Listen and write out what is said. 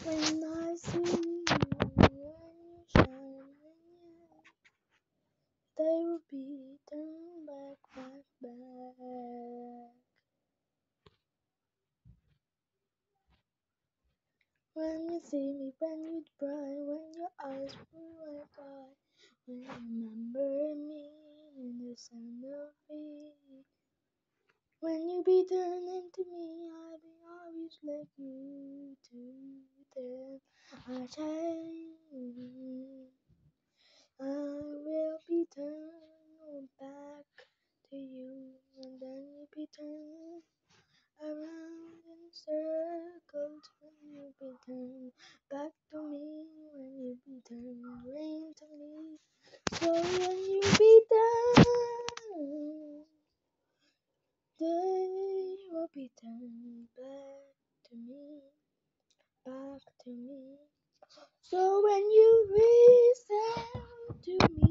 When I see you, when you shine, they will be turned back. When you see me, when you cry, when your eyes will cry, when you remember me in the sun of me. When you be turning to me, I'll be always like you to them. I change. I will be turned back to you, and then you be turned around in circles. When you be turned back to me, when you be turned rain to me. So when you be done, they will be turned back to me, back to me. So when you reach out to me.